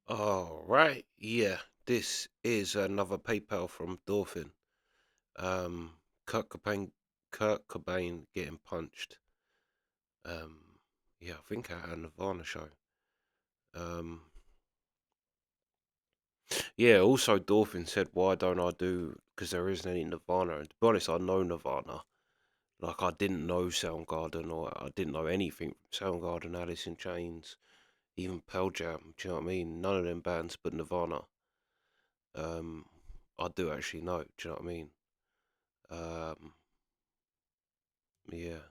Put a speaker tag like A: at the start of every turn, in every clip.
A: All right. Yeah, this is another PayPal from Dolphin. Um, Kurt Cobain, Kurt Cobain getting punched. Um, yeah, I think at a Nirvana show. Um, yeah. Also, Dolphin said, "Why don't I do? Because there isn't any Nirvana." And to be honest, I know Nirvana. Like I didn't know Soundgarden, or I didn't know anything from Soundgarden, Alice in Chains, even Pearl Jam. Do you know what I mean? None of them bands, but Nirvana. Um, I do actually know. Do you know what I mean? Um, yeah,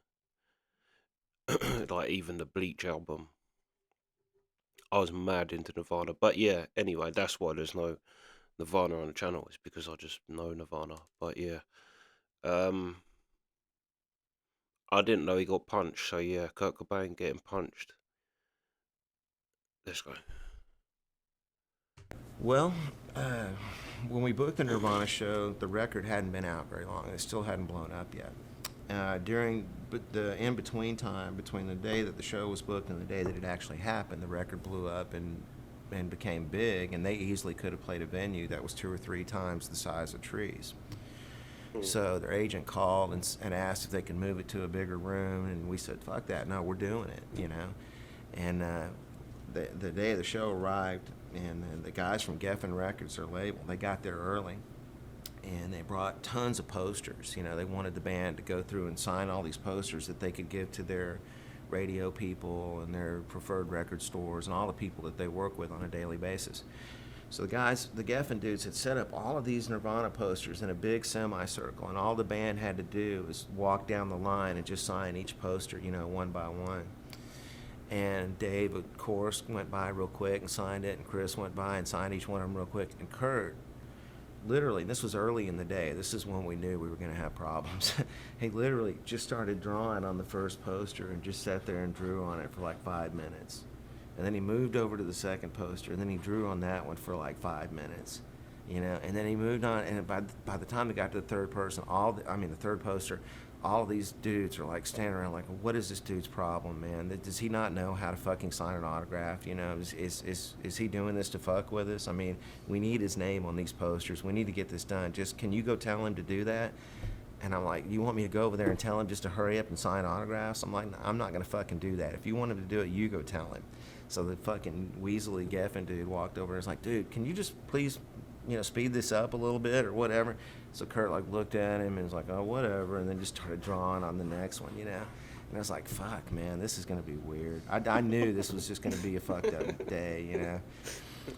A: like even the Bleach album, I was mad into Nirvana. But yeah, anyway, that's why there's no Nirvana on the channel. It's because I just know Nirvana. But yeah, um, I didn't know he got punched. So yeah, Kurt Cobain getting punched. Let's go.
B: Well, uh, when we booked the Nirvana show, the record hadn't been out very long. It still hadn't blown up yet. During the in between time, between the day that the show was booked and the day that it actually happened, the record blew up and became big, and they easily could have played a venue that was 2 or 3 times the size of Trees.
A: Mm.
B: So their agent called and asked if they could move it to a bigger room, and we said, "Fuck that! No, we're doing it." And the day of the show arrived, and the guys from Geffen Records, their label, they got there early, and they brought tons of posters. They wanted the band to go through and sign all these posters that they could give to their radio people and their preferred record stores and all the people that they work with on a daily basis. So the guys, the Geffen dudes, had set up all of these Nirvana posters in a big semicircle, and all the band had to do was walk down the line and just sign each poster, one by one. And Dave, of course, went by real quick and signed it, and Chris went by and signed each one of them real quick. And Kurt, literally, this was early in the day. This is when we knew we were going to have problems. He literally just started drawing on the first poster and just sat there and drew on it for like 5 minutes. And then he moved over to the second poster, and then he drew on that one for like 5 minutes. And then he moved on, and by the time he got to the third person, the third poster, all of these dudes are like standing around like, what is this dude's problem, man? Does he not know how to fucking sign an autograph? Is he doing this to fuck with us? I mean, we need his name on these posters. We need to get this done. Just can you go tell him to do that? And I'm like, you want me to go over there and tell him just to hurry up and sign autographs? I'm like, I'm not gonna fucking do that. If you want him to do it, you go tell him. So the fucking weaselly Geffen dude walked over and was like, dude, can you just please, speed this up a little bit or whatever? So Kurt like looked at him and was like, oh, whatever, and then just started drawing on the next one. And I was like, fuck, man, this is gonna be weird. I knew this was just gonna be a fucked up day.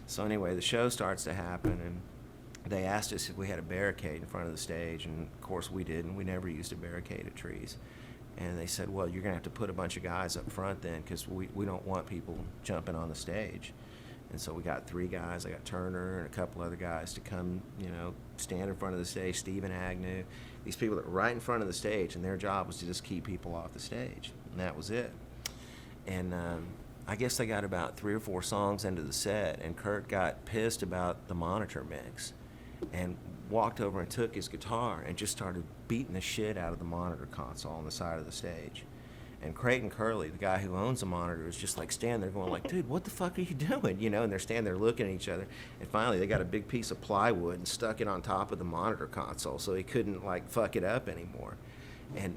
B: So anyway, the show starts to happen, and they asked us if we had a barricade in front of the stage, and of course we didn't. We never used a barricade at Trees. And they said, well, you're going to have to put a bunch of guys up front then, because we don't want people jumping on the stage. And so we got 3 guys. I got Turner and a couple other guys to come, stand in front of the stage. Stephen Agnew, these people that were right in front of the stage, and their job was to just keep people off the stage, and that was it. And I guess they got about 3 or 4 songs into the set, and Kurt got pissed about the monitor mix, and walked over and took his guitar and just started beating the shit out of the monitor console on the side of the stage. And Creighton Curley, the guy who owns the monitor, is just like standing there going like, dude, what the fuck are you doing? And they're standing there looking at each other. And finally they got a big piece of plywood and stuck it on top of the monitor console so he couldn't like fuck it up anymore.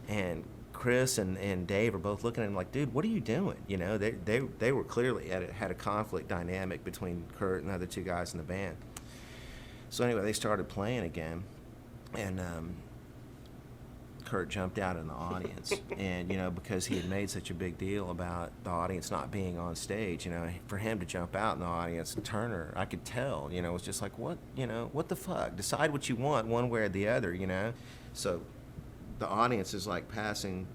B: And Chris and Dave are both looking at him like, dude, what are you doing? They were clearly had a conflict dynamic between Kurt and the other 2 guys in the band. So anyway, they started playing again, and Kurt jumped out in the audience, and because he had made such a big deal about the audience not being on stage, for him to jump out in the audience, Turner, I could tell, was just like, what the fuck? Decide what you want, one way or the other. So the audience is like passing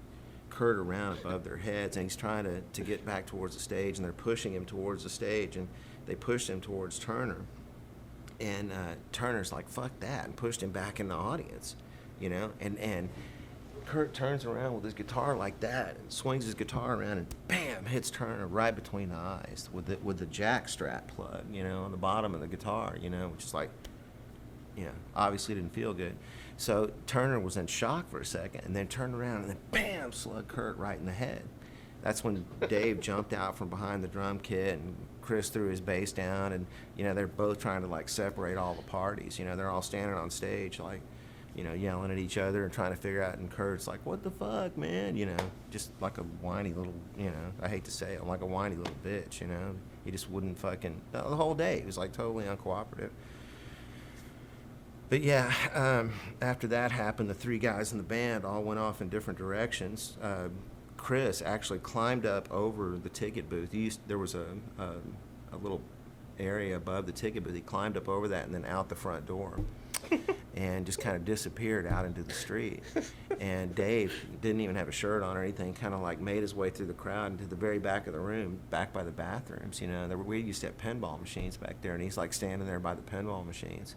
B: Kurt around above their heads, and he's trying to get back towards the stage, and they're pushing him towards the stage, and they pushed him towards Turner. And Turner's like, fuck that, and pushed him back in the audience, and Kurt turns around with his guitar like that and swings his guitar around and bam, hits Turner right between the eyes with the jack strap plug, on the bottom of the guitar, which is like, obviously didn't feel good. So Turner was in shock for a second and then turned around and then bam, slugged Kurt right in the head. that's when Dave jumped out from behind the drum kit and Chris threw his bass down, and they're both trying to like separate all the parties. They're all standing on stage like, yelling at each other and trying to figure out. And Kurt's like, "What the fuck, man?" Just like a whiny little, I hate to say it, I'm like a whiny little bitch. He just wouldn't fucking the whole day. He was like totally uncooperative. But yeah, after that happened, the three guys in the band all went off in different directions. Chris actually climbed up over the ticket booth. There was a little area above the ticket booth. He climbed up over that and then out the front door and just kind of disappeared out into the street. And Dave didn't even have a shirt on or anything, kind of like made his way through the crowd into the very back of the room, back by the bathrooms. We used to have pinball machines back there, and he's like standing there by the pinball machines.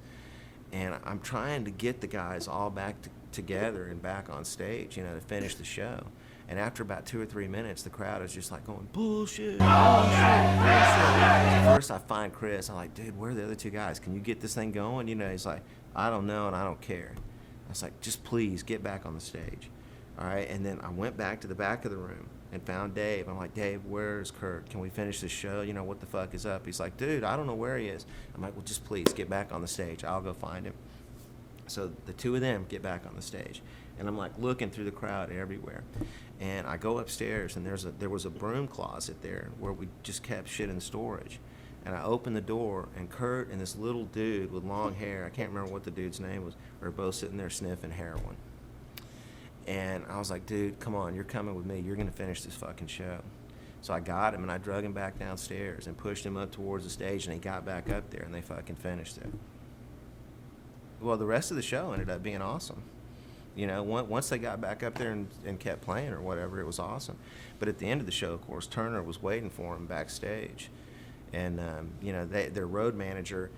B: And I'm trying to get the guys all back together and back on stage, to finish the show. And after about 2 or 3 minutes, the crowd is just like going, bullshit, bullshit, bullshit. First, I find Chris. I'm like, dude, where are the other two guys? Can you get this thing going? He's like, I don't know, and I don't care. I was like, just please get back on the stage. All right, and then I went back to the back of the room and found Dave. I'm like, Dave, where's Kurt? Can we finish this show? What the fuck is up? He's like, dude, I don't know where he is. I'm like, well, just please get back on the stage. I'll go find him. So the two of them get back on the stage, and I'm like looking through the crowd everywhere. And I go upstairs, and there was a broom closet there where we just kept shit in storage. And I open the door, and Kurt and this little dude with long hair, I can't remember what the dude's name was, are both sitting there sniffing heroin. And I was like, dude, come on, you're coming with me. You're going to finish this fucking show. So I got him, and I drug him back downstairs and pushed him up towards the stage, and he got back up there, and they fucking finished it. Well, the rest of the show ended up being awesome. Once they got back up there and kept playing or whatever, it was awesome. But at the end of the show, of course, Turner was waiting for him backstage. And, their road manager,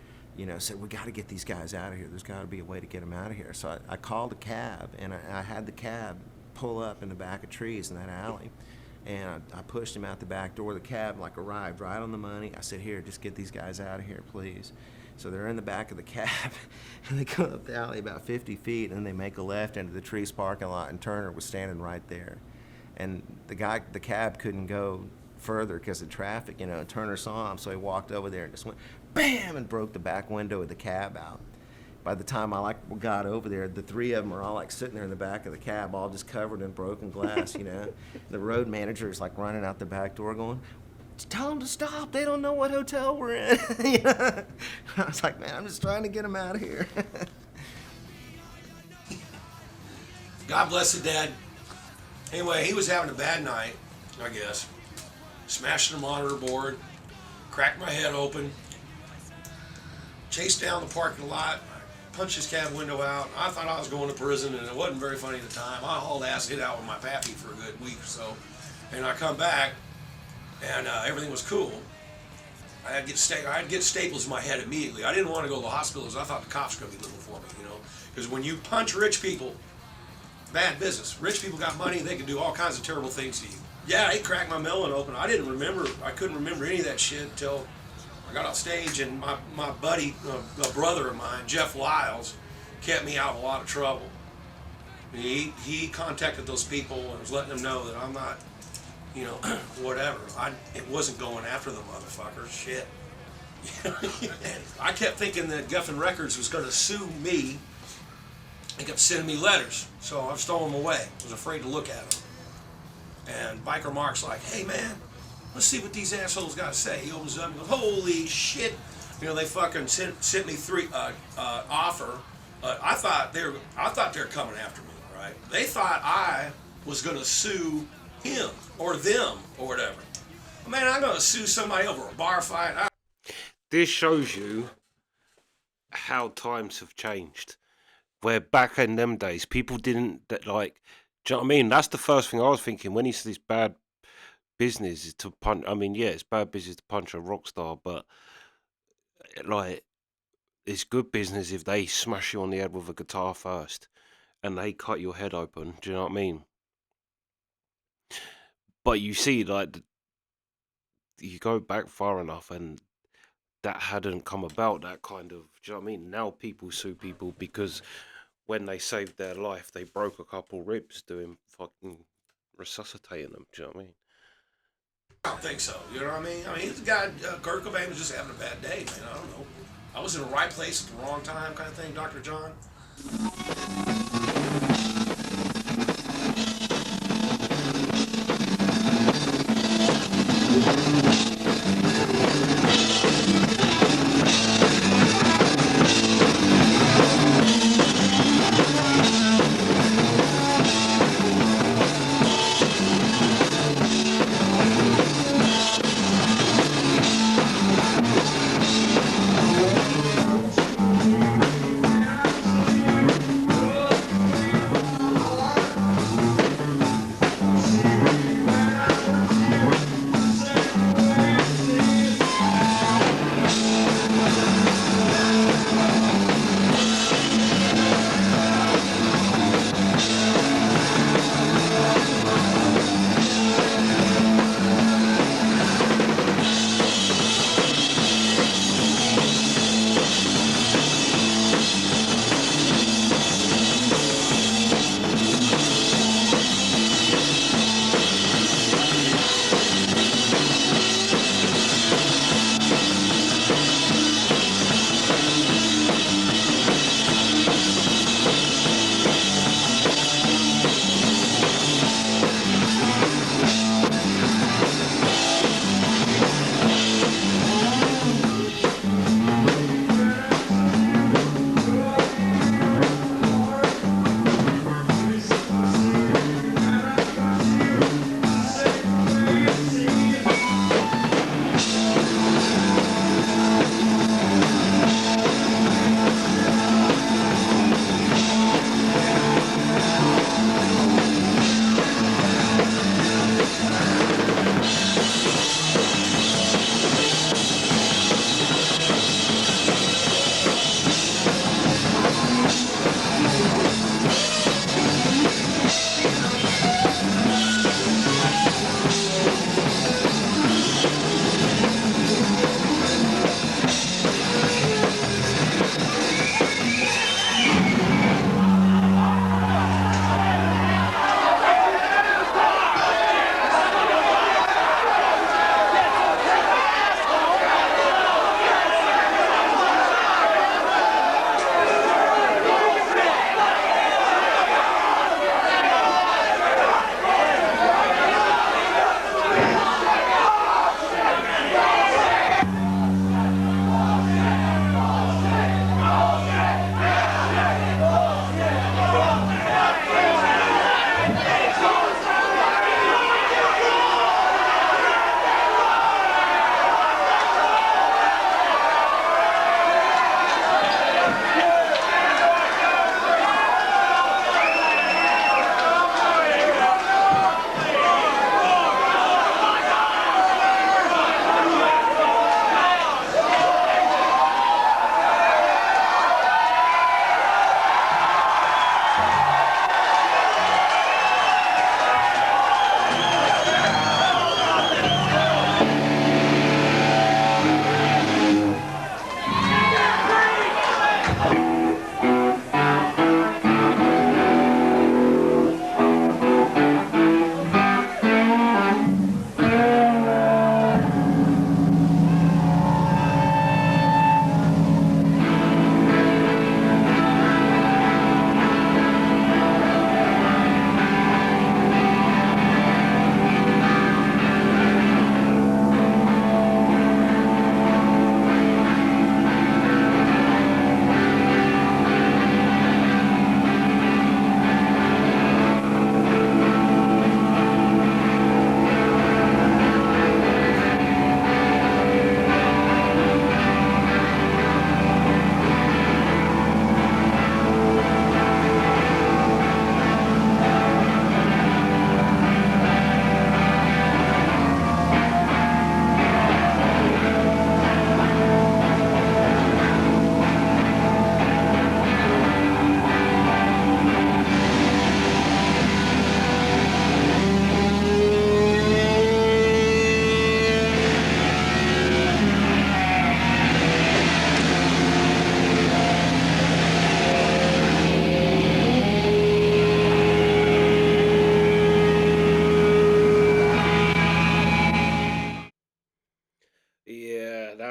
B: said, we got to get these guys out of here. There's got to be a way to get them out of here. So I called a cab, and I had the cab pull up in the back of trees in that alley. And I pushed him out the back door. The cab, arrived right on the money. I said, here, just get these guys out of here, please. So they're in the back of the cab, and they go up the alley about 50 feet, and then they make a left into the Trees parking lot, and Turner was standing right there. And the cab couldn't go further because of traffic, Turner saw him, so he walked over there and just went, bam, and broke the back window of the cab out. By the time I got over there, the three of them are all sitting there in the back of the cab, all just covered in broken glass, The road manager is running out the back door going, tell them to stop. They don't know what hotel we're in. I was like, man, I'm just trying to get them out of here.
C: God bless the dead. Anyway, he was having a bad night, I guess. Smashed the monitor board, cracked my head open, chased down the parking lot, punched his cab window out. I thought I was going to prison, and it wasn't very funny at the time. I hauled ass, hid out with my pappy for a good week or so. And I come back, and everything was cool. I'd get staples in my head immediately. I didn't want to go to the hospital because I thought the cops were going to be looking for me, Because when you punch rich people, bad business. Rich people got money, they can do all kinds of terrible things to you. Yeah, he cracked my melon open. I couldn't remember any of that shit until I got off stage, and my buddy, a brother of mine, Jeff Lyles, kept me out of a lot of trouble. He contacted those people and was letting them know that I'm not, whatever. It wasn't going after the motherfuckers. Shit. I kept thinking that Geffen Records was going to sue me. They kept sending me letters, so I stole them away. I was afraid to look at them. And Biker Mark's like, hey man, let's see what these assholes got to say. He opens up and goes, holy shit. They fucking sent me three offer. I thought they were coming after me, right? They thought I was going to sue him or them or whatever. Man, I'm going to sue somebody over a bar fight.
A: This shows you how times have changed. Where back in them days, people didn't do you know what I mean? That's the first thing I was thinking when he said it's bad business is to punch. I mean, yeah, it's bad business to punch a rock star, but it's good business if they smash you on the head with a guitar first and they cut your head open. Do you know what I mean? But you see, you go back far enough and that hadn't come about, that kind of, do you know what I mean? Now people sue people because when they saved their life, they broke a couple ribs doing fucking resuscitating them. Do you know what I mean?
C: I don't think so. You know what I mean? I mean, he's a guy. Kurt Cobain was just having a bad day, man. I don't know. I was in the right place at the wrong time, kind of thing, Dr. John.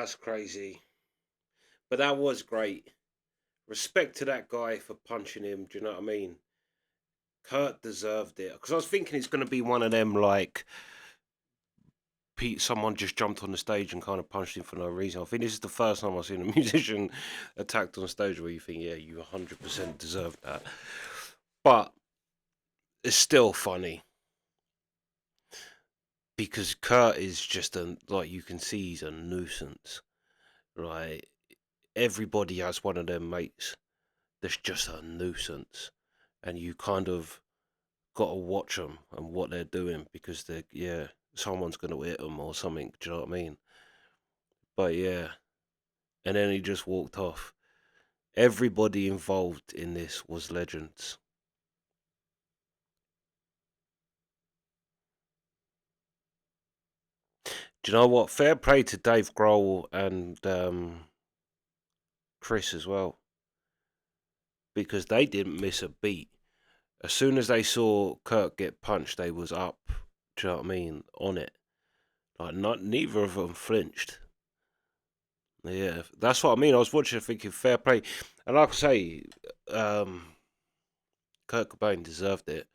A: That's crazy. But that was great. Respect to that guy for punching him. Do you know what I mean? Kurt deserved it because I was thinking it's going to be one of them like Pete. Someone just jumped on the stage and kind of punched him for no reason. I think this is the first time I've seen a musician attacked on stage where you think, yeah, you 100% deserve that. But it's still funny because Kurt is just like you can see he's a nuisance. Like everybody has one of them mates that's just a nuisance, and you kind of got to watch them and what they're doing because someone's gonna hit them or something. Do you know what I mean? But yeah, and then he just walked off. Everybody involved in this was legends. Do you know what? Fair play to Dave Grohl and Chris as well because they didn't miss a beat. As soon as they saw Kirk get punched, they was up. Do you know what I mean? On it. Like neither of them flinched. Yeah, that's what I mean. I was watching, thinking fair play, and like I say, Kurt Cobain deserved it.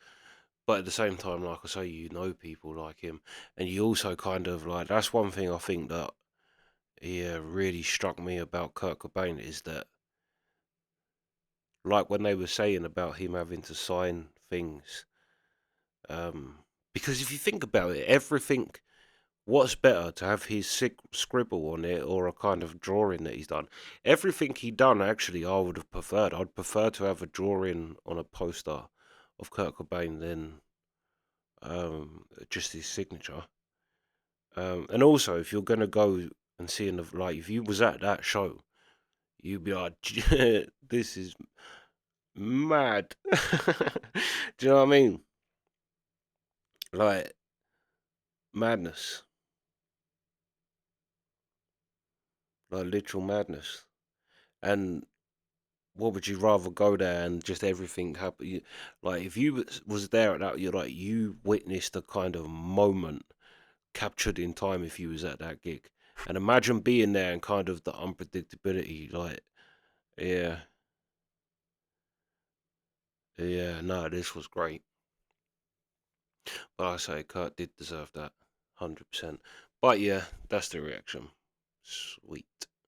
A: But at the same time, like I say, you know people like him, and you also kind of like that's one thing I think that really struck me about Kurt Cobain is that like when they were saying about him having to sign things, because if you think about it, everything. What's better to have his scribble on it or a kind of drawing that he's done? Everything he done, actually, I would have preferred. I'd prefer to have a drawing on a poster of Kurt Cobain than just his signature. And also, if you're gonna go and see like, if you was at that show, you'd be like, this is mad. Do you know what I mean? Like madness, like literal madness. And what would you rather go there and just everything happen? Like if you was there at that, you're like you witnessed a kind of moment captured in time if you was at that gig, and imagine being there and kind of the unpredictability. Like, yeah, yeah, no, this was great. But I say Kurt did deserve that, 100%. But yeah, that's the reaction. Sweet.